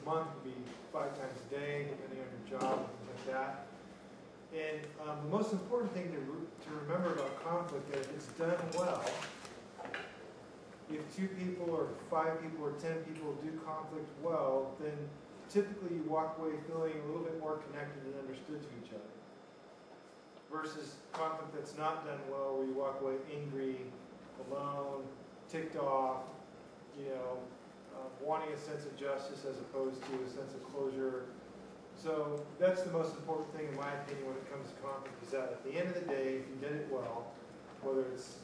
a month, it could be 5 times a day, depending on your job, things like that. And the most important thing to remember about conflict is if it's done well, if 2 people or 5 people or 10 people do conflict well, then typically you walk away feeling a little bit more connected and understood to each other. Versus conflict that's not done well, where you walk away angry, alone, ticked off, wanting a sense of justice as opposed to a sense of closure. So that's the most important thing, in my opinion, when it comes to conflict, is that at the end of the day, if you did it well, whether it's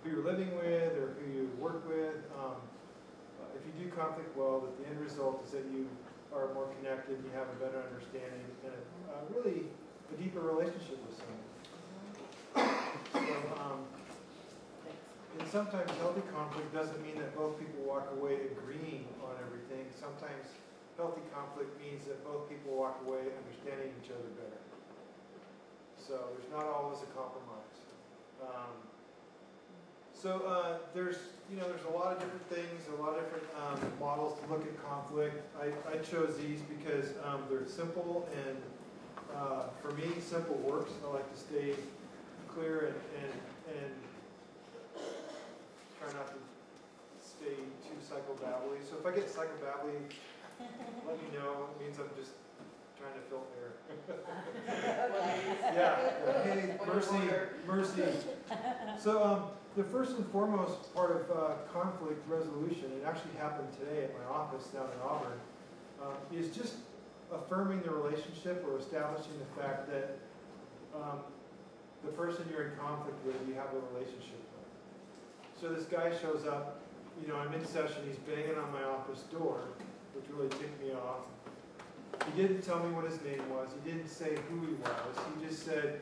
who you're living with or who you work with, if you do conflict well, that the end result is that you are more connected, and you have a better understanding, and really a deeper relationship with someone. So, and sometimes healthy conflict doesn't mean that both people walk away agreeing on everything. Sometimes healthy conflict means that both people walk away understanding each other better. So there's not always a compromise. There's a lot of different things, a lot of different models to look at conflict. I chose these because they're simple, and for me, simple works. I like to stay clear and try not to stay too psychobabbly. So if I get psychobabbly, let me know. It means I'm just trying to fill air. Yeah. Hey, mercy. So the first and foremost part of conflict resolution, it actually happened today at my office down in Auburn, is just affirming the relationship or establishing the fact that the person you're in conflict with, you have a relationship with. So this guy shows up, I'm in session, he's banging on my office door, which really ticked me off. He didn't tell me what his name was. He didn't say who he was. He just said,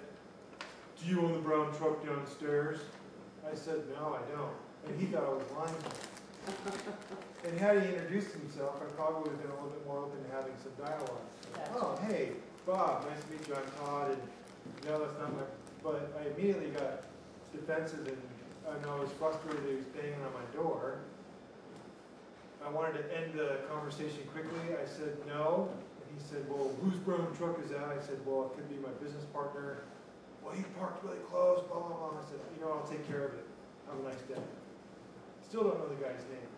"Do you own the brown truck downstairs?" I said, "No, I don't." And he thought I was lying to him. And had he introduced himself, I probably would have been a little bit more open to having some dialogue. "Oh, hey, Bob, nice to meet you. I'm Todd." And no, that's not my... But I immediately got defensive, and I was frustrated that he was banging on my door. I wanted to end the conversation quickly. I said, "No." And he said, "Well, whose brown truck is that?" I said, "Well, it could be my business partner." "Well, he parked really close, blah, blah, blah." I said, "I'll take care of it. Have a nice day." Still don't know the guy's name.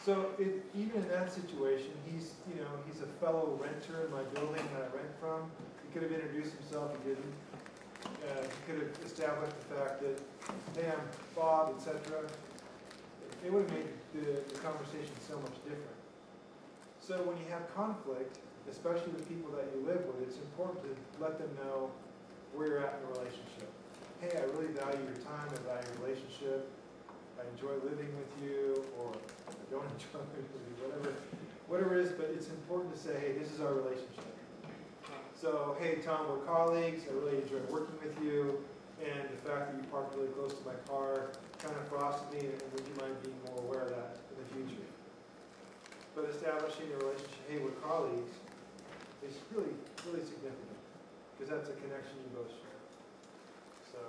So even in that situation, he's a fellow renter in my building that I rent from. He could have introduced himself. He didn't. He could have established the fact that, "Hey, I'm Bob," etc. It would have made the conversation so much different. So when you have conflict, especially with people that you live with, it's important to let them know where you're at in the relationship. "Hey, I really value your time, I value your relationship, I enjoy living with you," or "I don't enjoy living with you," whatever it is, but it's important to say, "Hey, this is our relationship. So, hey, Tom, we're colleagues, I really enjoy working with you, and the fact that you parked really close to my car kind of frosted me, and would you mind being more aware of that in the future?" But establishing a relationship, "Hey, we're colleagues," is really, really significant, because that's a connection you both share. So,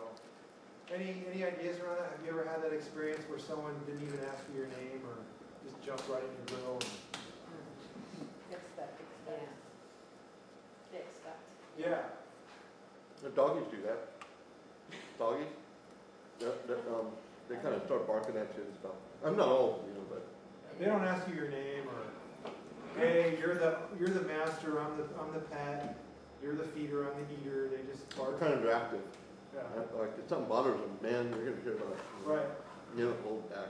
any ideas around that? Have you ever had that experience where someone didn't even ask you your name, or just jumped right in your grill? Expect. Yeah. The doggies do that. Doggies, they kind of start barking at you and stuff. I'm not old, but they don't ask you your name, or, "Hey, you're the master. I'm the pet. You're the feeder. I'm the eater." They just bark. they're kind of drafted. Yeah. Like if something bothers them, man, you're gonna hear about it. Right. Hold back.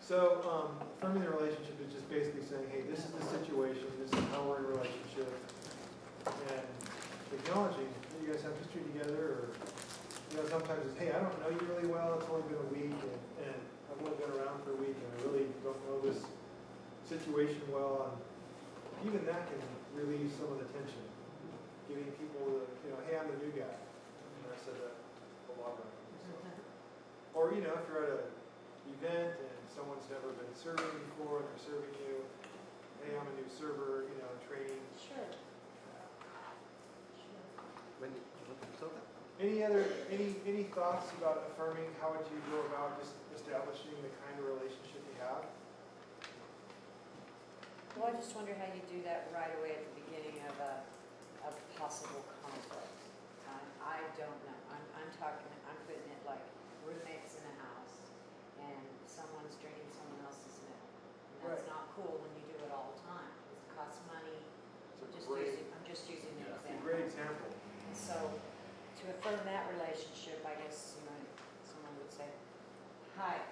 So affirming the relationship is just basically saying, "Hey, this is the situation. This is how we're in a relationship," and acknowledging that you guys have history together, or sometimes it's, "Hey, I don't know you really well. It's only been a week, and I've only been around for a week, and I really don't know this situation well." And even that can relieve some of the tension, giving people the, "Hey, I'm the new guy." And I said that a lot around. So. Or if you're at an event and someone's never been serving before and they're serving you, "Hey, I'm a new server, training." Sure. Any thoughts about affirming? How would you go about just establishing the kind of relationship you have? Well, I just wonder how you do that right away at the beginning of a possible conflict. I don't know. I'm putting it like roommates in a house and someone's drinking someone else's milk. And that's Right. not cool when you do it all the time. It costs money. It's a great, I'm just using an It's a example. great example. And so to affirm that relationship, I guess, someone would say, hi,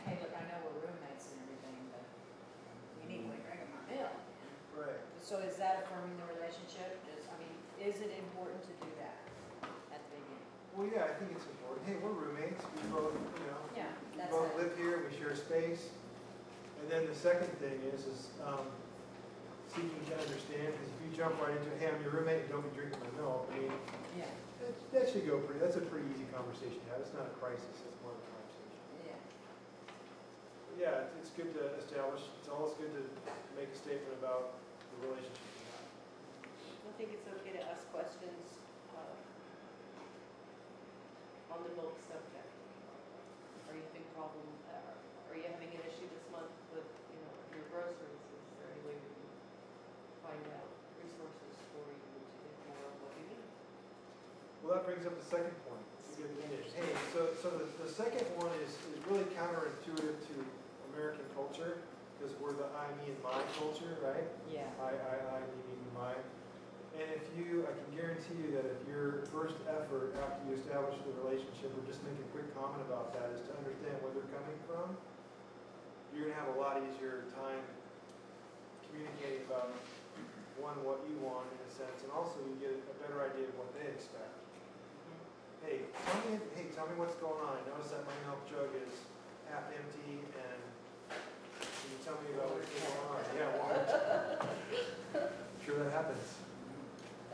hey, look, I know we're roommates and everything, but you need to quit drinking my milk. Right. So is that affirming the relationship? Is it important to do that at the beginning? Well, yeah, I think it's important. Hey, we're roommates. We both, Yeah, we that's both it. live here. We share space. And then the second thing is seeking to understand. Because if you jump right into, hey, I'm your roommate and don't be drinking my milk, I mean, Yeah, that should go pretty. That's a pretty easy conversation to have. It's not a crisis. It's more of a conversation. yeah. But yeah, it's good to establish. It's always good to make a statement about the relationship you have. I think it's okay to ask questions on the milk subject. Are you having problem? Are you having an issue this month with your groceries? Is there any way we can find out resources for you to get more of what you need? Well, that brings up the second point. It's a good finish. Hey, so the second one is really counterintuitive to American culture because we're the I, me, and my culture, right? Yeah. I, me, me, my. And I can guarantee you that if your first effort after you establish the relationship, or just make a quick comment about that, is to understand where they're coming from, you're going to have a lot easier time communicating about, one, what you want in a sense, and also you get a better idea of what they expect. Hey, tell me what's going on. I noticed that my milk jug is half empty, and can you tell me about what's going on? Yeah, water. I'm sure that happens.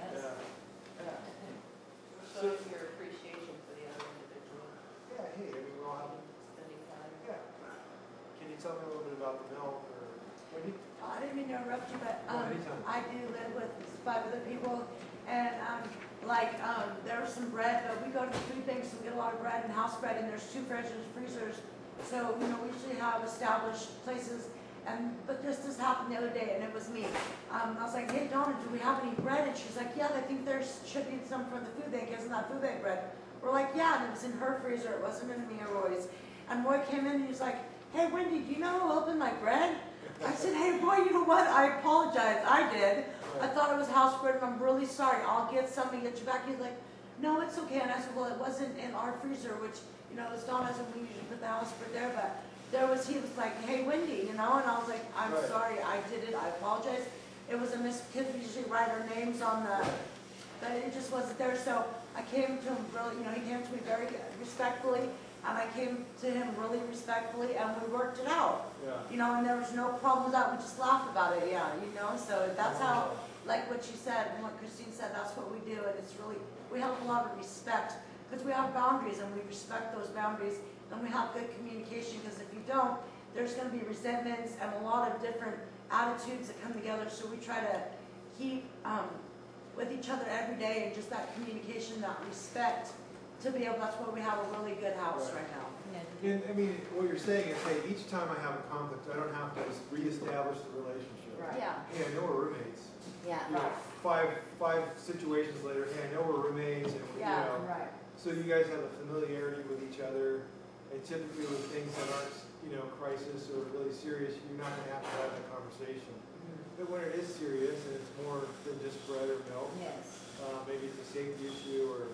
That's, Yeah. Showing your appreciation for the other individual, Yeah, hey, I mean, we're all having, spending time. yeah. Can you tell me a little bit about the milk, or, Wendy? I didn't mean to interrupt you, but anytime. I do live with 5 other people, and there was some bread, but we go to the food banks and we get a lot of bread and house bread, and there's 2 fridges, freezers, so we usually have established places. But this just happened the other day, and it was me. I was like, hey, Donna, do we have any bread? And she's like, yeah, I think there should be some for the food bank. Isn't that food bank bread? We're like, yeah, and it was in her freezer. It wasn't in me or Roy's. And Roy came in, and he was like, hey, Wendy, do you know who opened my bread? I said, hey, Roy, you know what? I apologize. I did. I thought it was house bread, and I'm really sorry. I'll get some and get you back. He's like, no, it's okay. And I said, well, it wasn't in our freezer, which, it's Donna's, and we usually put the house bread there, but he was like, hey, Wendy, and I was like, I'm Right. sorry, I did it, I apologize. It was a kids usually write our names on but it just wasn't there, so I came to him really, he came to me very respectfully, and I came to him really respectfully, and we worked it out. Yeah. And there was no problem with that, we just laughed about it, so that's how, like what you said, and what Christine said, that's what we do, and it's really, we have a lot of respect, because we have boundaries, and we respect those boundaries, and we have good communication, because if you don't, there's going to be resentments and a lot of different attitudes that come together, so we try to keep with each other every day, and just that communication, that respect, to be able, that's why we have a really good house right now. yeah. And, I mean, what you're saying is, hey, each time I have a conflict, I don't have to reestablish the relationship. Right. Yeah, Hey, I know we're roommates. Yeah, Five situations later, hey, I know we're roommates, and, Yeah. right. so you guys have a familiarity with each other, and typically with things that aren't, crisis or really serious, you're not going to have that conversation. But when it is serious, and it's more than just bread or milk, Yes, maybe it's a safety issue, or,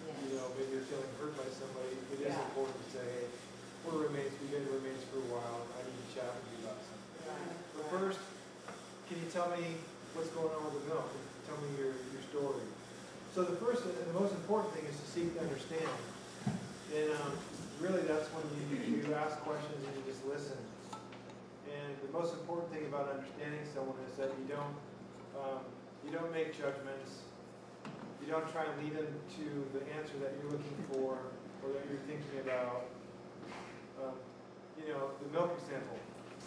yes. maybe you're feeling hurt by somebody, it is Yeah. important to say, hey, we're roommates, we've been roommates for a while, I need to chat with you about something. Right, But right. first, can you tell me what's going on with the milk? Tell me your story. So the first and the most important thing is to seek to understand. And really that's when you ask questions and you just listen. And the most important thing about understanding someone is that you don't make judgments. You don't try and lead them to the answer that you're looking for or that you're thinking about. The milk example.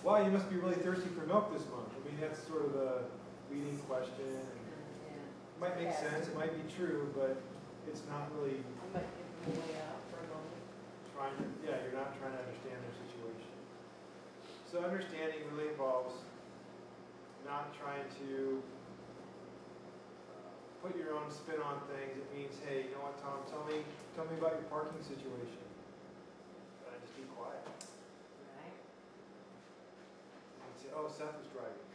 Wow, you must be really thirsty for milk this month. I mean, that's sort of a leading question. Yeah. It might make Yes. sense, it might be true, but it's not really I might give them a way out for a moment. you're not trying to understand their situation. So understanding really involves not trying to put your own spin on things. It means, hey, you know what, Tom, tell me about your parking situation. And I just be quiet. Right? And say, oh, Seth was driving.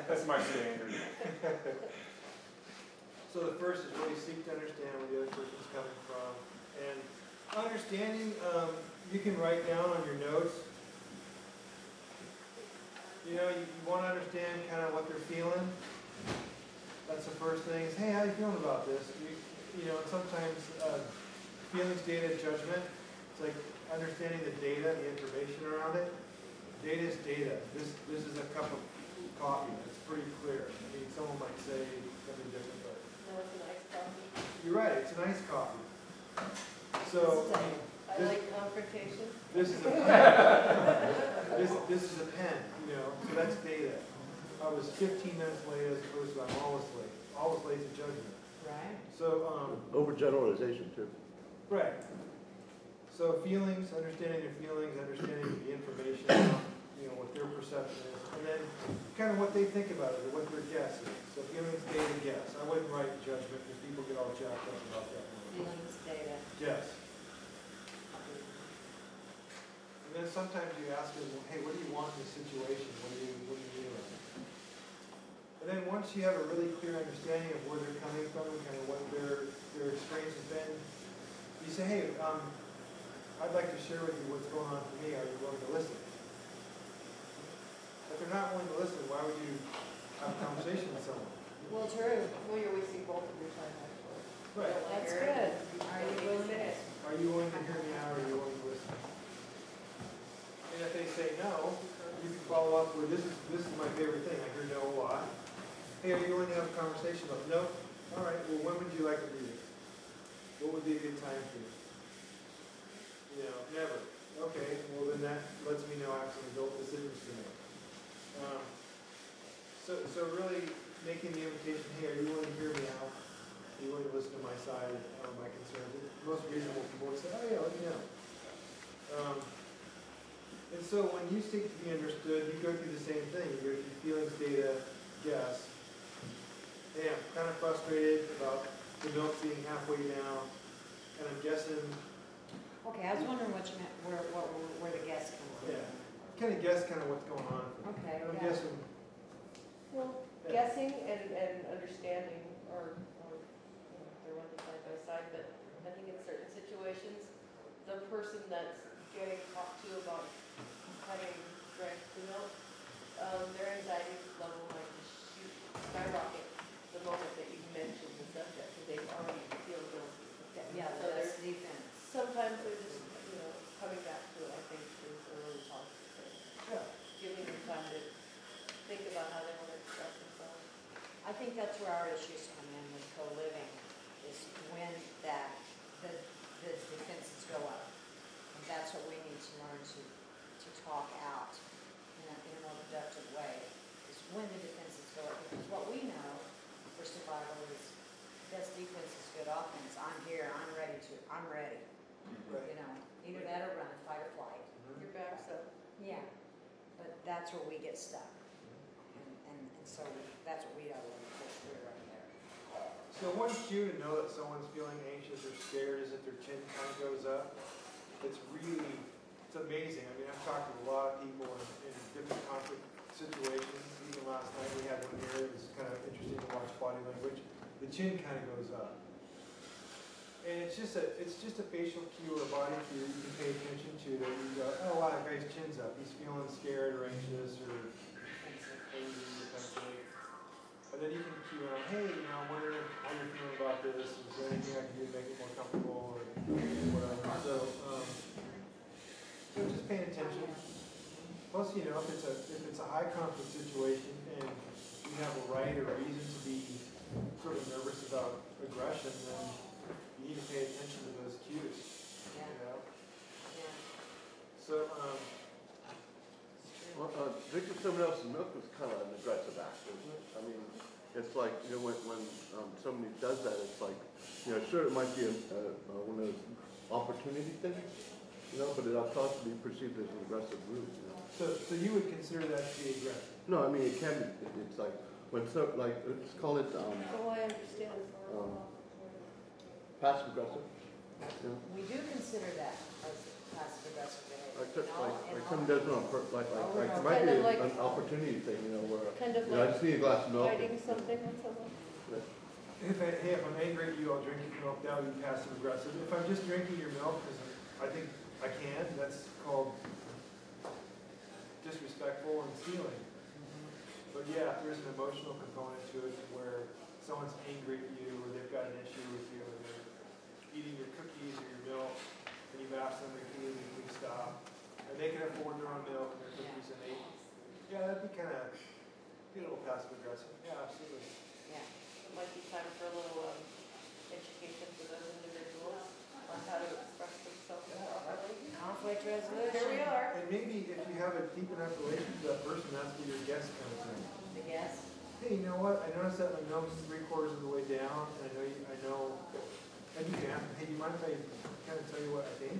That's my standard. So the first is really seek to understand where the other person's coming from. And understanding, you can write down on your notes. You know, you want to understand kind of what they're feeling. That's the first thing is, hey, how you feeling about this? You know, and sometimes feelings, data, judgment. It's like understanding the data, the information around it. Data is data. This is a cup of coffee. It's pretty clear. I mean, someone might say something different, but No, it's a nice coffee. you're right. It's a nice coffee. So I like confrontation. this is a pen. this is a pen. You know, so that's data. I was 15 minutes late as opposed to I'm always late. Always late to judgment. Right? So Overgeneralization too. right. So feelings, understanding their feelings, understanding the information, you know, what their perception is, and then kind of what they think about it or what their guess is. So feelings, data, guess. I wouldn't write judgment because people get all jacked up about that. Feelings, data. Guess. And then sometimes you ask them, well, hey, what do you want in this situation? What do you doing? And then once you have a really clear understanding of where they're coming from and kind of what their experience has been, you say, hey, I'd like to share with you what's going on for me. Are you willing to listen? If they're not willing to listen, why would you have a conversation with someone? Well, true. Well, you're wasting both of your time, actually. Right. You don't like That's hearing good. it. You Are don't you need to willing say to- it. Are you willing to hear me out or are you willing to listen? And if they say no, you can follow up with, this is my favorite thing. I hear no a lot. Hey, are you willing to have a conversation about it? No? All right, well, when would you like to do this? What would be a good time for you? You know, never. Okay, well then that lets me know I have some adult decisions to make. So really making the invitation, hey, are you willing to hear me out? Are you willing to listen to my side of my concerns? Most reasonable people would say, oh yeah, let me know. And so when you seek to be understood, you go through the same thing. You go through feelings, data, guess. Hey, I'm kind of frustrated about the milk being halfway down, and I'm guessing, Okay, I was wondering what you meant, where the guess comes in. yeah, kind of guess kind of what's going on. Okay, I'm yeah. guessing, Well, Yeah. guessing and understanding are, they're running side by side, but I think in certain situations, the person that's getting talked to about having drank the milk, their anxiety level might just shoot skyrocket the moment that you mention the subject, because they already feel guilty. Yeah, So that's there's, defense. sometimes they're just, coming back to it, I think, is a really positive thing. yeah. Giving them time to think about how they want to express themselves. I think that's where our issues come in with co-living, is when the defenses go up. And that's what we need to learn to talk out in a more productive way, is when the defenses go up. Because what we know for survival is best defense is good offense. I'm here, I'm ready. Right. You know, either that or run, fight or flight. Your back's up. Yeah, but that's where we get stuck. And so that's what we gotta learn to push through right there. So one cue to know that someone's feeling anxious or scared is if their chin kind of goes up. It's amazing. I mean, I've talked to a lot of people in different conflict situations. Even last night we had one here. It was kind of interesting to watch body language. The chin kind of goes up. And it's just a facial cue or a body cue you can pay attention to that you go, oh wow, that guy's chin's up. He's feeling scared or anxious or angry or defensive. And then you can cue on, hey, I'm wondering how you're feeling about this. Is there anything I can do to make it more comfortable or whatever? So just paying attention. Plus, if it's a high conflict situation and you have a right or reason to be sort of nervous about aggression, then you need to pay attention to those cues. Yeah. Yeah, So, Well, drinking someone else's milk is kind of an aggressive act, isn't it? I mean, it's like, when somebody does that, it's like, sure, it might be one of those opportunity things, but it'll also be perceived as an aggressive move. so you would consider that to be aggressive? No, I mean, it can be, it's like, when so, like, let's call it, Oh, I understand. passive aggressive. You know? We do consider that as passive aggressive behavior. Like, just in all- like, in like all- someone does it on purpose, like, it might Kind be of like- an opportunity thing, you know, where, Kind of you know, I like just need a glass of milk. hiding something on someone. Hey, if I'm angry at you, I'll drink your milk, that would be passive aggressive. If I'm just drinking your milk because I think I can, that's called disrespectful and stealing. But yeah, if there's an emotional component to it where someone's angry at you, or they've got an issue with you, or they're eating your cookies or your milk, and you've asked them repeatedly, please stop, and they can afford their own milk and their cookies, and they, yeah, that'd be kind of, be a little passive aggressive. Yeah, absolutely. Yeah. It might be time for a little education for those individuals on how to express themselves properly. Conflict resolution. Here we are. And maybe if you have a deep enough relationship with that person, that's where your guest comes in. The guess. Hey, you know what? I noticed that my milk's 3/4 of the way down, and I know, and you can ask me, hey, do you mind if I kind of tell you what I think?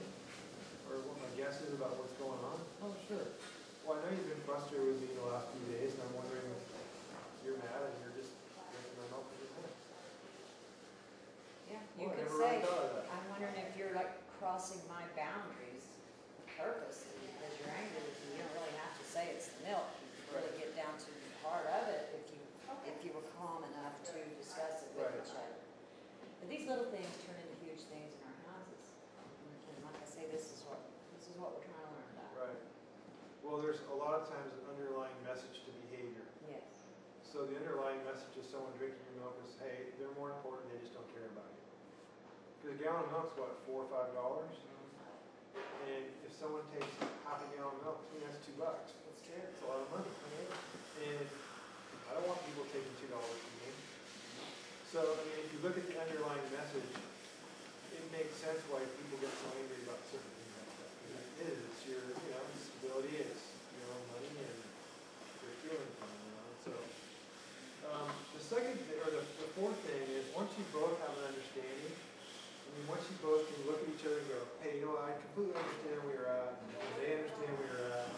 Or what my guess is about what's going on? Oh, sure. Well, I know you've been frustrated with me the last few days, and I'm wondering if you're mad and you're just drinking my milk for your milk. Yeah, Oh, you I could never say, really thought of that. I'm wondering if you're like crossing my boundaries purposely because you're angry with me. You don't really have to say it's the milk. You could really get down to the heart of it if you were calm enough to discuss it with Right. each other. But these little things turn into huge things in our houses. And like I say, this is what we're trying to learn about. Right. Well, there's a lot of times an underlying message to behavior. Yes. So the underlying message of someone drinking your milk is, hey, they're more important, they just don't care about you. Because a gallon of milk's what, $4 or $5? And if someone takes half a gallon of milk, to me that's $2. That's it, it's a lot of money. And I don't want people taking $2 from me. So, I mean, if you look at the underlying message, it makes sense why people get so angry about certain things like that. Because it is, it's your, stability, it's your own money and your feeling from it, So, the second thing, or the fourth thing is, once you both have an understanding, once you both can look at each other and go, hey, I completely understand where you're at, and they understand where you're at,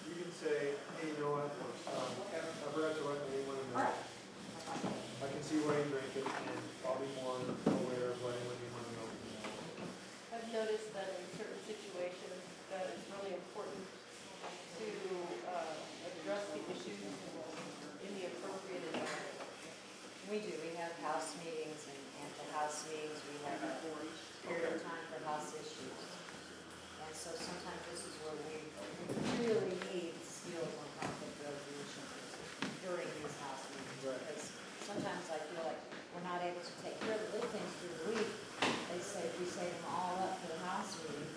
you can say, hey, you know what, I forgot to let anyone know. I can see why you drink it, and I'll be more aware of letting anyone know. I've noticed that in certain situations that it's really important to address the issues in the appropriate environment. We do. We have house meetings, and at the house meetings, we have a period of time for house issues. And so sometimes this is where we really need skills on conflict resolution during these house meetings. Right. Because sometimes I feel like we're not able to take care of the little things through the week. They say if we save them all up for the house meeting,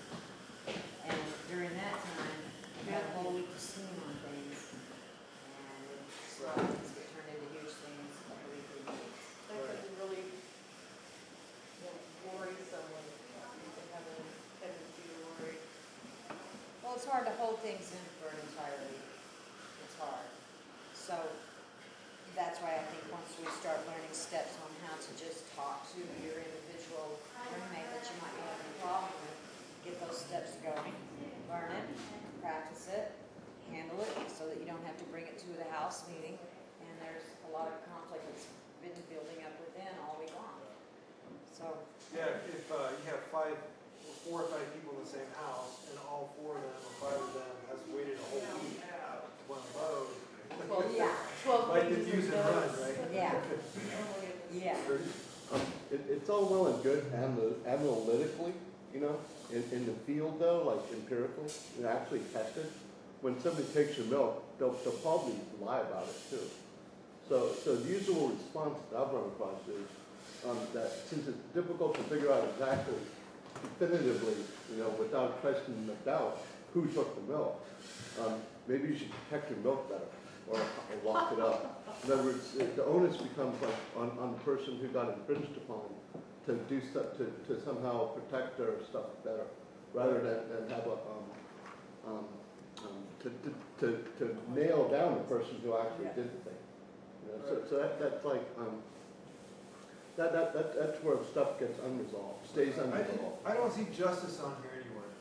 and during that time, we have a whole week to steam on things. And it's a lot of things get turned into huge things like a weekly meetings. That can really worry someone. You can have a tendency to worry. Well, it's hard to hold things in for an entire week. It's hard. So that's why I think once we start learning steps on how to just talk to your individual roommate that you might be having a problem with, get those steps going, learn it, practice it, handle it so that you don't have to bring it to the house meeting. And there's a lot of conflict that's been building up within all week long. So Yeah, if you have 4 or 5 people in the same house, and all 4 of them or 5 of them has waited a whole week to unload. well, yeah, 12 Like meetings diffuse and ago. run, right? yeah, Oh, yeah. It's all well and good analytically, in the field though, like empirically, actually tested. When somebody takes your milk, they'll probably lie about it too. So the usual response that I've run across is that since it's difficult to figure out exactly, definitively, without question of doubt, who took the milk, maybe you should protect your milk better or lock it up. In other words, the onus becomes like on the person who got infringed upon to do stuff to somehow protect their stuff better, rather than have a to nail down the person who actually did the thing. So that's like that's where stuff gets unresolved, stays unresolved. I don't see justice on here anywhere.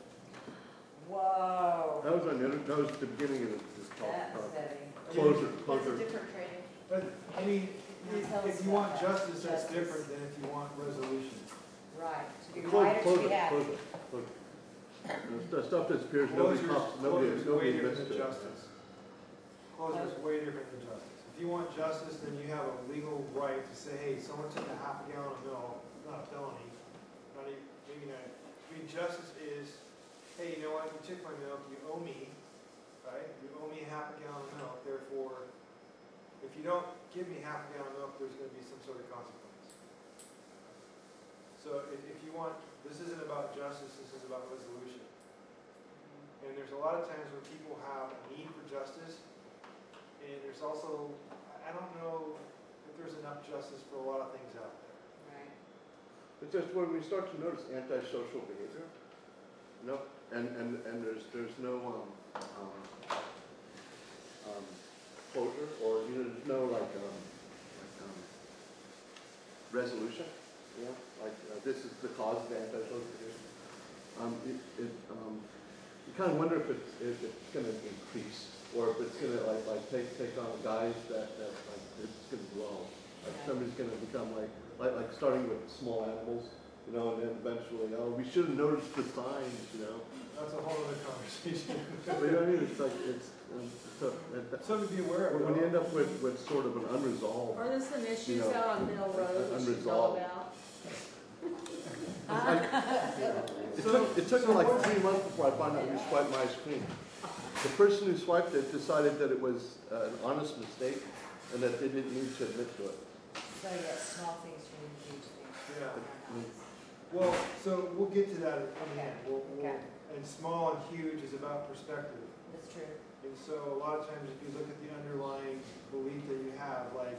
Whoa. That was the beginning of this talk. That's heavy. I closure, That's a closure. different training. But, I mean, Now tell us if you about want that. justice, that's Justice. different than if you want resolution. Right, to be Close- right or to closure, be happy. closure, closure. The stuff that appears, nobody Closure's, cops, nobody, closure's way nobody different admits than to it. justice. Closure's way different than justice. If you want justice, then you have a legal right to say, hey, someone took a half a gallon of milk, not a felony, not even, maybe not. I mean, justice is, hey, you know what, you took my milk, you owe me, right? You owe me half a gallon of milk, therefore, if you don't give me half a gallon of milk, there's gonna be some sort of consequence. So if you want, this isn't about justice, this is about resolution. And there's a lot of times when people have a need for justice, and there's also, I don't know if there's enough justice for a lot of things out there. Right. It's just when we start to notice antisocial behavior, you know, and there's no closure, or you know, there's no resolution, you know, this is the cause of antisocial behavior. You kind of wonder if it's going to increase, or if it's going to take on a guise that like it's going to grow. Like somebody's going to become like starting with small animals, you know, and then eventually, oh, we should have noticed the signs, you know. That's a whole other conversation. But you know what I mean? It's like Something to be aware of. when you though. end up with sort of an unresolved. Are there some issues know, out on Mill Road that you know unresolved. about? It took me like 3 months before I found out who swiped my ice cream. The person who swiped it decided that it was an honest mistake and that they didn't need to admit to it. So yeah, small things turn into huge things. Yeah. Are nice. Well, so we'll get to that in the Okay. end. Okay. And small and huge is about perspective. That's true. And so a lot of times if you look at the underlying belief that you have, like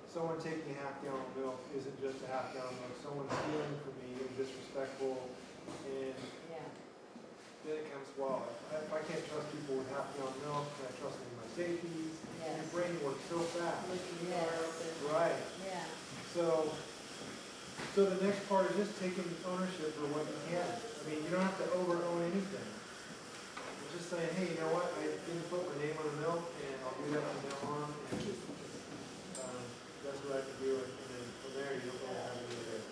someone taking a half gallon of milk isn't just a half gallon of milk. Someone's stealing from me and disrespectful. And Yeah. then it comes, well, if I can't trust people with half a gallon of milk, can I trust them with my safeties? Yes. Your brain works so fast. Looking Yes. for open. Right. Yeah. So the next part is just taking ownership for what you can. I mean, you don't have to over-own anything. You're just saying, hey, you know what, I didn't put my name on the milk, and I'll do that from now on, and that's what I can do, and then from there, you don't really have any of it.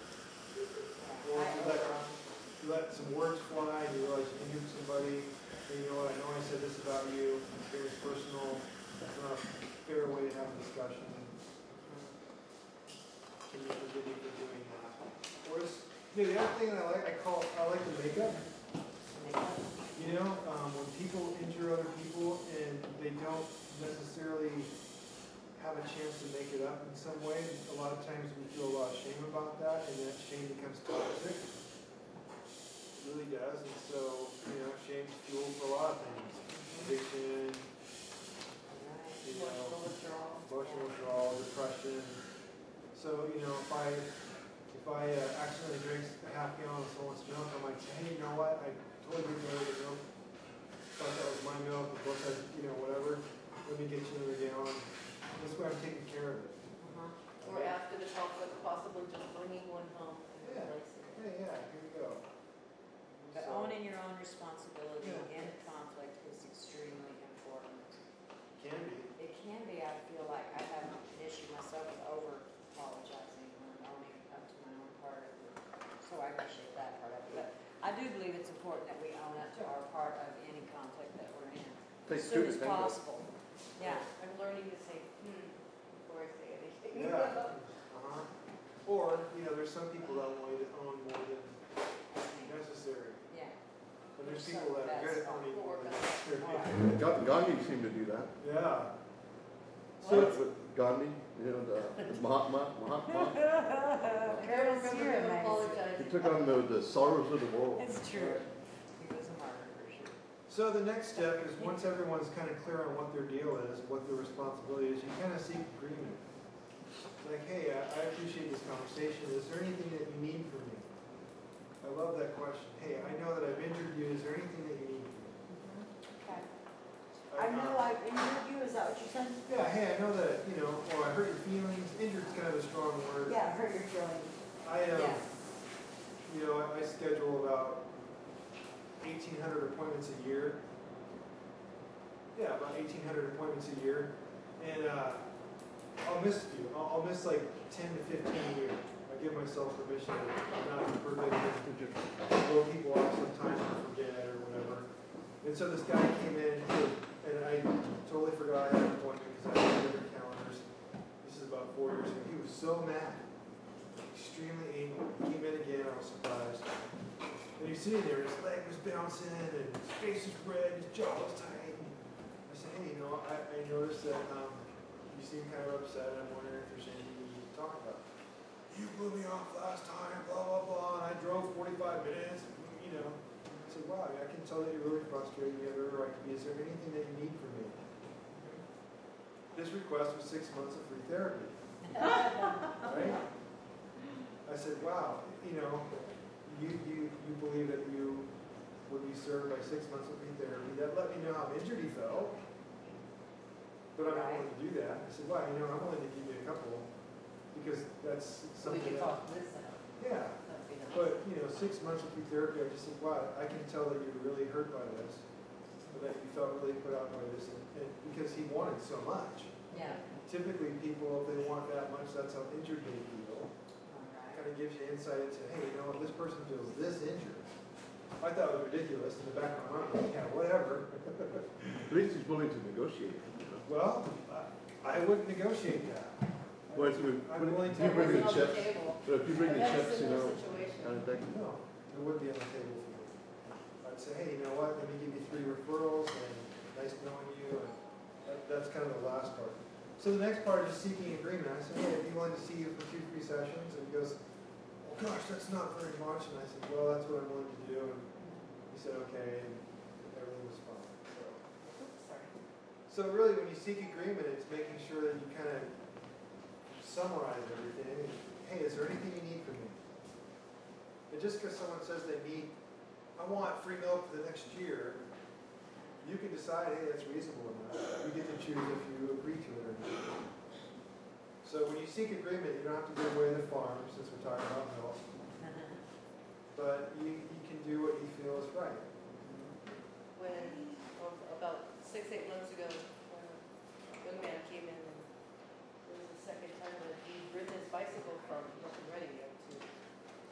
Or you let some words fly, and you realize you injured somebody, and you know what, I know I said this about you, it's very personal, it's not a fair way to have a discussion. Can you forgive me for doing that? Or the other thing that I like the makeup. You know, when people injure other people and they don't necessarily have a chance to make it up in some way, a lot of times we feel a lot of shame about that, and that shame becomes toxic. It really does, and so, you know, shame's fuel for a lot of things. Addiction, you know, Emotional withdrawal. emotional withdrawal, depression. So, you know, if I accidentally drink a half gallon of someone's milk, I might say, hey, you know what, I totally didn't know the milk. Thought that was my milk, of course I, you know, whatever. Let me get you another gallon. This way I'm taking care of it. Or after the conflict, possibly just bringing one home and Yeah. replacing it. Hey, yeah, here we go. But So, owning your own responsibility Yeah. in conflict is extremely important. can be. It can be, I feel like I have an issue myself with over apologizing or owning up to my own part of it. So I appreciate that part of it. But I do believe it's important that we own up to our part of any conflict that we're in. Takes As soon two to as tango. possible. Yeah. I'm learning to say, before I say anything. Yeah. Or, you know, there's some people that want you to own more than necessary. Yeah. And there's people that are good at owning more than necessary. Alright. Gandhi seemed to do that. Yeah. What? With Gandhi, you know, the Mahatma. I don't remember him He apologizing. took on the sorrows of the world. It's true. He was a martyr for sure. So the next step is once everyone's kind of clear on what their deal is, what their responsibility is, you kind of seek agreement. Like, hey, I appreciate this conversation. Is there anything that you need from me? I love that question. Hey, I know that I've injured you. Is there anything that you need from me? Okay. I know I injured you, is that what you said? Yeah, hey, I know that, you know, or I hurt your feelings. Injured's kind of a strong word. Yeah, hurt your feelings. Yeah. You know, I schedule about 1,800 appointments a year. Yeah, about 1,800 appointments a year. And I'll miss a few. I'll miss like 10 to 15 a year. I give myself permission to not be perfect, to blow people off sometimes or forget or whatever. And so this guy came in, and I totally forgot I had an appointment because I had different calendars. This is about 4 years ago. He was so mad, extremely angry. He came in again, I was surprised. And he's sitting there, his leg was bouncing, and his face was red, his jaw was tight. I said, hey, you know, I noticed that you seem kind of upset. I'm wondering if there's anything we need to talk about. You blew me off last time, blah, blah, blah, and I drove 45 minutes, you know. I said, wow, I can tell that you're really frustrated. You have every right to be. Is there anything that you need from me? This request was 6 months of free therapy. Right? I said, wow, you know, you believe that you would be served by 6 months of free therapy. That let me know how injured he felt. But I'm not willing to do that. I said, wow, you know, I'm willing to give you a couple because that's So we something can that, talk this out. yeah. That'd be nice. But, you know, 6 months of free therapy, I just said, wow, I can tell that you're really hurt by this, or that you felt really put out by this, and because he wanted so much. Yeah. Typically, people, if they want that much, that's how injured they feel. Alright. Kind of gives you insight into, hey, you know, if this person feels this injured. I thought it was ridiculous. In the back of my mind, I'm like, yeah, whatever. At least he's willing to negotiate. You know? Well, I wouldn't negotiate that. Well, it's when I'm willing to. you bring the It wasn't on the chips, table. but if you bring the I had a chips, you similar know, situation. kind of thing. No, it wouldn't be on the table for me. I'd say, hey, you know what, let me give you 3 referrals, and nice knowing you, and that's kind of the last part. So the next part is seeking agreement. I said, hey, I'd be willing to see you for 2 free sessions, and he goes, oh gosh, that's not very much, and I said, well, that's what I'm willing to do, and he said, okay, and everything was fine. Oops, sorry. So really, when you seek agreement, it's making sure that you kind of summarize everything. Hey, is there anything you need from me? And just because someone says they need, I want free milk for the next year, you can decide, hey, that's reasonable or not. You get to choose if you agree to it or not. So when you seek agreement, you don't have to give away the farm, since we're talking about milk. But you can do what you feel is right. When, about 6-8 months ago, when a young man came in, and it was the second time that he'd ridden his bicycle from Nothing Ready up to,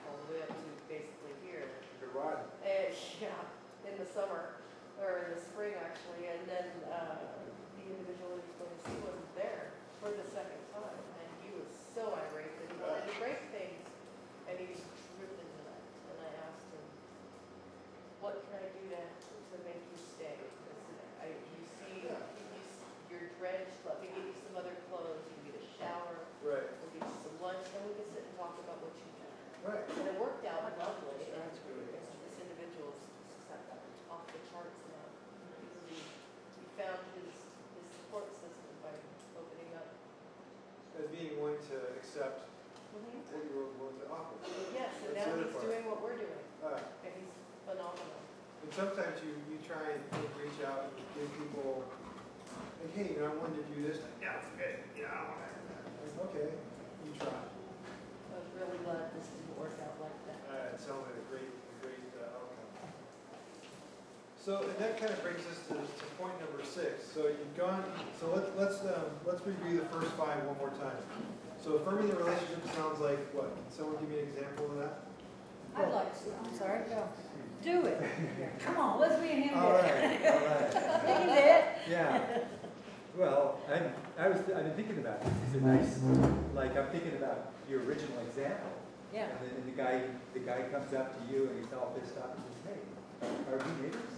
all the way up to basically here. Good ride. And, yeah, in the summer, or in the spring actually, and then the individual he was going to see wasn't there for the second time, and he was so irate that he wanted to break things, and he ripped into that. And I asked him, what can I do to make you stay? I said, you see, you're drenched, let me give you some other clothes, you can get a shower, Right. we'll get you some lunch, and we can sit and talk about what you've done. Right. And it worked out lovely, and That's good. this individual's off the charts now, because he found his support system by opening up. As being willing to accept what you were willing to offer. Yes, and That's now the other he's part. doing what we're doing, Uh, and he's phenomenal. And sometimes you try and reach out and give people, like, hey, you know, I wanted to do this. Like, no, forget it. You know, I don't want to have that. Like, okay, you try. I was really glad this didn't work out like that. It sounds like a great outcome. So and that kind of brings us to point number 6. So you've gone. So let's review the first 5 one more time. So affirming the relationship sounds like what? Can someone give me an example of that? I'd like to, I'm sorry, go. Do it. Come on, let's me and him do All it. right, all right. You can do it. Yeah. Well, I've been thinking about this. It's a nice, like I'm thinking about your original example. Yeah. And then the guy comes up to you and he's all pissed off and says, hey, are we neighbors?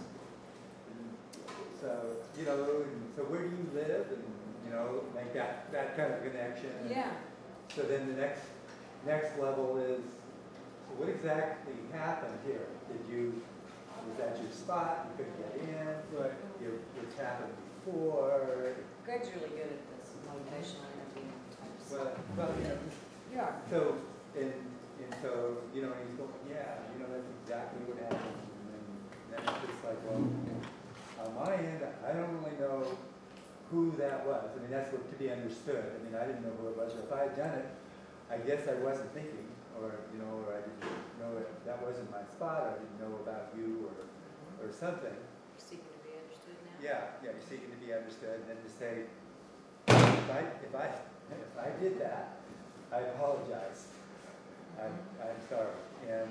So, you know, so where do you live? And, you know, like that kind of connection. Yeah. So then the next level is, so what exactly happened here? Was that your spot? You couldn't get in? Right. It's happened before? Greg's really good at this motivational interviewing type stuff. Well, you know, You are. so, and so, you know, he's going, yeah, you know, that's exactly what happened. And then it's just like, well, on my end, I don't really know who that was. I mean, that's what to be understood. I mean, I didn't know who it was. If I had done it, I guess I wasn't thinking, or, you know, or I didn't know it, that wasn't my spot, or I didn't know about you, or something. Seeking to be understood now? Yeah, you're seeking to be understood, and then to say, if I did that, I apologize. I'm sorry. And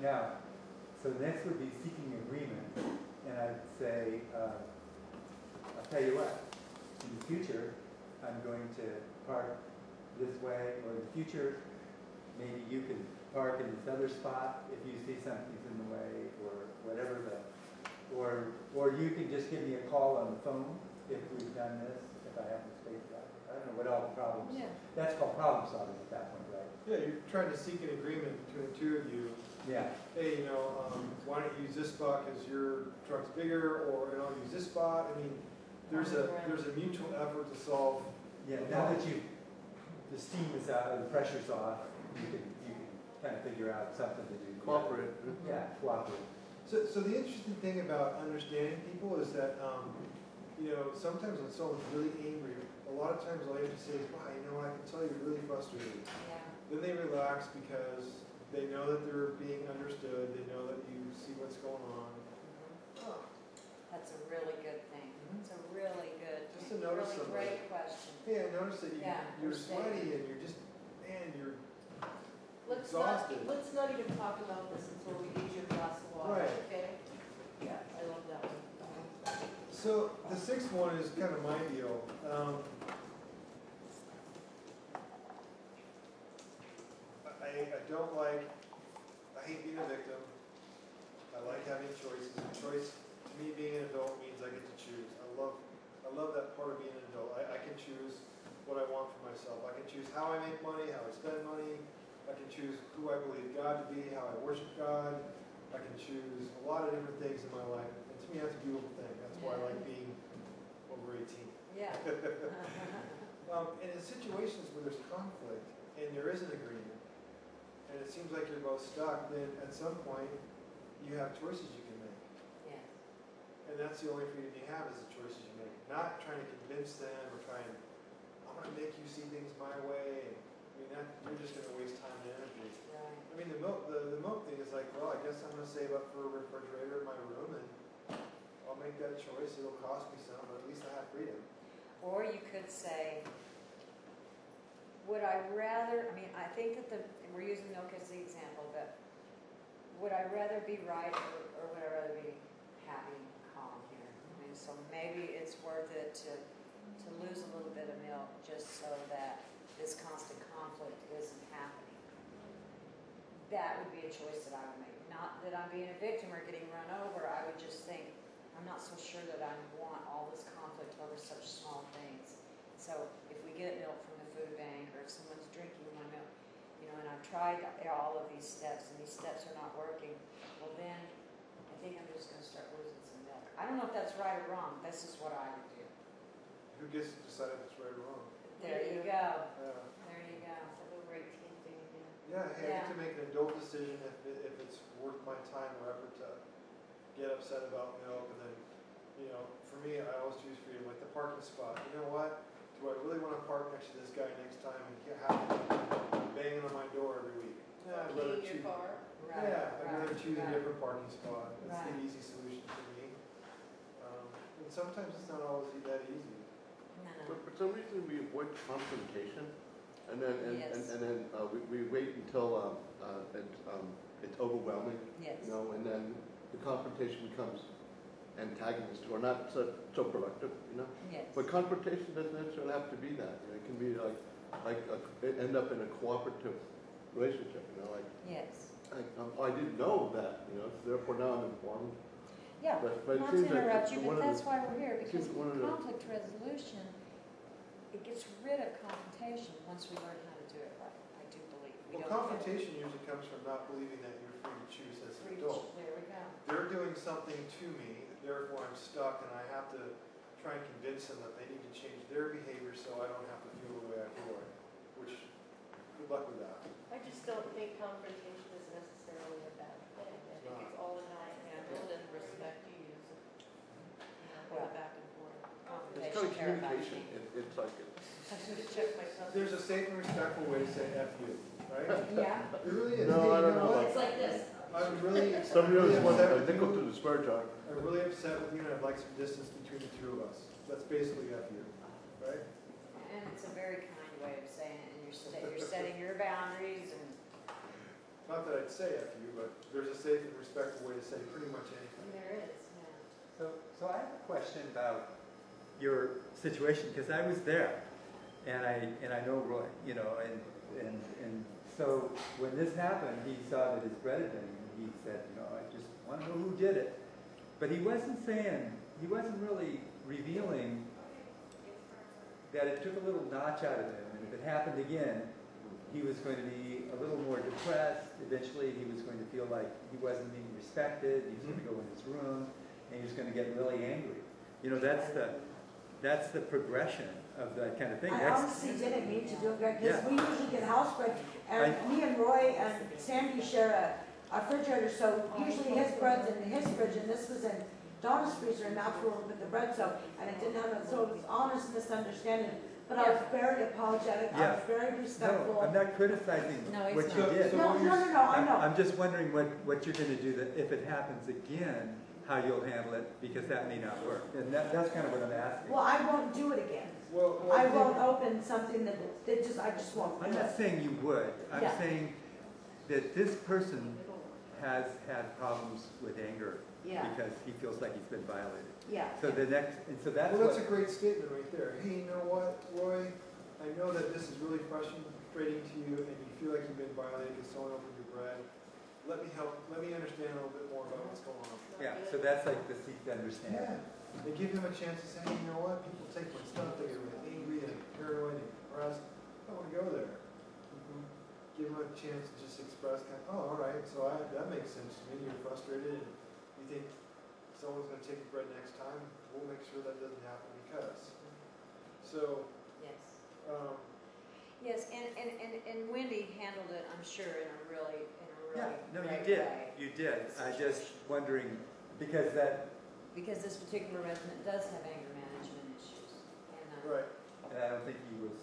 now, so next would be seeking agreement, and I'd say, I'll tell you what, in the future, I'm going to park this way, or in the future, maybe you can park in this other spot if you see something's in the way, or whatever or you can just give me a call on the phone if we've done this, if I haven't spaced out. I don't know what all the problems. Yeah. That's called problem solving at that point, right? Yeah, you're trying to seek an agreement between the two of you. Yeah. Hey, why don't you use this spot because your truck's bigger, or use this spot. I mean, there's a mutual effort to solve. Yeah. Now that the steam is out and the pressure's off, you can kind of figure out something to do. Cooperate. Yeah, cooperate. So the interesting thing about understanding people is that, sometimes when someone's really angry, a lot of times all you have to say is, wow, I can tell you're really frustrated. Yeah. Then they relax because they know that they're being understood, they know that you see what's going on. Oh, That's a really good thing. It's a really good, Just to notice really somebody. great question. hey, I noticed that Yeah, you're you're sweaty and you're just, you're Let's exhausted. not even talk about this until we get you a glass of water, Right. okay? Yeah, I love that one. So the sixth one is kind of my deal. I hate being a victim. I like having choices. Choice, to me, being an adult means I get to choose. I love that part of being an adult. I can choose what I want for myself. I can choose how I make money, how I spend money. I can choose who I believe God to be, how I worship God. I can choose a lot of different things in my life. And to me, that's a beautiful thing. That's why I like being over 18. Yeah. And in situations where there's conflict and there is an agreement, and it seems like you're both stuck, then at some point you have choices you can make. Yes. And that's the only freedom you have is the choices you make. Not trying to convince them or I'm going to make you see things my way. You're just going to waste time and energy. Right. I mean, the milk thing is like, well, I guess I'm going to save up for a refrigerator in my room, and I'll make that choice. It'll cost me some, but at least I have freedom. Or you could say, would I rather, I think that we're using milk as the example, but would I rather be right or would I rather be happy and calm here? So maybe it's worth it to lose a little bit of milk just so that this constant conflict isn't happening. That would be a choice that I would make. Not that I'm being a victim or getting run over. I would just think, I'm not so sure that I want all this conflict over such small things. So if we get milk from the food bank, or if someone's drinking my milk, and I've tried all of these steps and these steps are not working, well then I think I'm just going to start losing some milk. I don't know if that's right or wrong. This is what I would do. Who gets to decide if it's right or wrong? There you go. Yeah. There you go. It's a over 18 thing again. Yeah, hey, I get to make an adult decision if it's worth my time or effort to get upset about milk. And then, for me, I always choose freedom. Like the parking spot. You know what? Do I really want to park next to this guy next time and have him banging on my door every week? Yeah, I'd rather Key in your car. Right. I'd rather choose a right. different parking spot. That's the Right. easy solution for me. And sometimes it's not always that easy. No. But for some reason, we avoid confrontation, and then Yes. we wait until it's overwhelming, Yes. and then the confrontation becomes antagonist or not so productive, Yes. But confrontation doesn't necessarily have to be that. It can be end up in a cooperative relationship. Yes. I didn't know that, so therefore now I'm informed. Yeah, But it not to seems like interrupt you, one but of that's why we're here, because seems one of the- conflict resolution, it gets rid of confrontation once we learn how to do it right, I do believe. We Well, don't confrontation usually comes from not believing that you're free to choose as an Preach. adult. There we go. They're doing something to me, therefore I'm stuck, and I have to try and convince them that they need to change their behavior so I don't have to feel the way I feel. Which, good luck with that. I just don't think confrontation is necessarily a bad thing. I think it's all in how it's handled and respect you use, for the back and forth. It's Confrontation kind of terrifies communication. me. It's like I should have checked myself. There's a safe and respectful way to say F you, right? Yeah, It really is. No, Hey, I don't you know. what? It's like this. I'm really, somebody really else wants upset a with nickel to you. the spur jar. I'm really upset with you, and I'd like some distance between the two of us. That's basically F you, right? and it's a very kind way of saying it, and you're setting your boundaries and. Not that I'd say F you, but there's a safe and respectful way to say pretty much anything. There is, yeah. So I have a question about your situation, because I was there, and I know Roy, you know, and so when this happened, he saw that his bread had been, and he said, you know, I just want to know who did it. But he wasn't really revealing that it took a little notch out of him, and if it happened again, he was going to be a little more depressed. Eventually, he was going to feel like he wasn't being respected. He was going to go in his room, and he was going to get really angry. You know, that's the progression of that kind of thing. I honestly didn't mean to do it, Greg, because Yeah. we usually get house bread, and me and Roy and Sandy share a refrigerator, so usually his bread's in his fridge, and this was in Donna's freezer, and that's where we put the bread, so, and it didn't have it, so it was honest misunderstanding. But I was very apologetic, I was very No, respectful. I'm not criticizing No, he's what you not. did. So No, I know. I'm just wondering what you're going to do, that if it happens again, how you'll handle it, because that may not work. And that's kind of what I'm asking. Well, I won't do it again. Well, I think- won't open something that I just won't. I'm not saying you would. I'm Yeah. saying that this person has had problems with anger Yeah, because he feels like he's been violated. yeah. So that's Well, that's what, a great statement right there. Hey, you know what, Roy? I know that this is really frustrating to you and you feel like you've been violated because someone opened your bread. Let me understand a little bit more about what's going on. yeah, so that's like the seek to understand. Yeah. And give him a chance to say, hey, you know what? People take my stuff, they get really angry and paranoid and depressed. I don't want to go there. Give him a chance to just express kind of, oh, all right, so that makes sense to me. You're frustrated and you think someone's going to take your bread next time. We'll make sure that doesn't happen because. So, Yes. Yes, and Wendy handled it, I'm sure, in a really Yeah, no, you great did. way. You did. I just wondering, because that, Because this particular resident does have anger management issues. And, right. and I don't think he was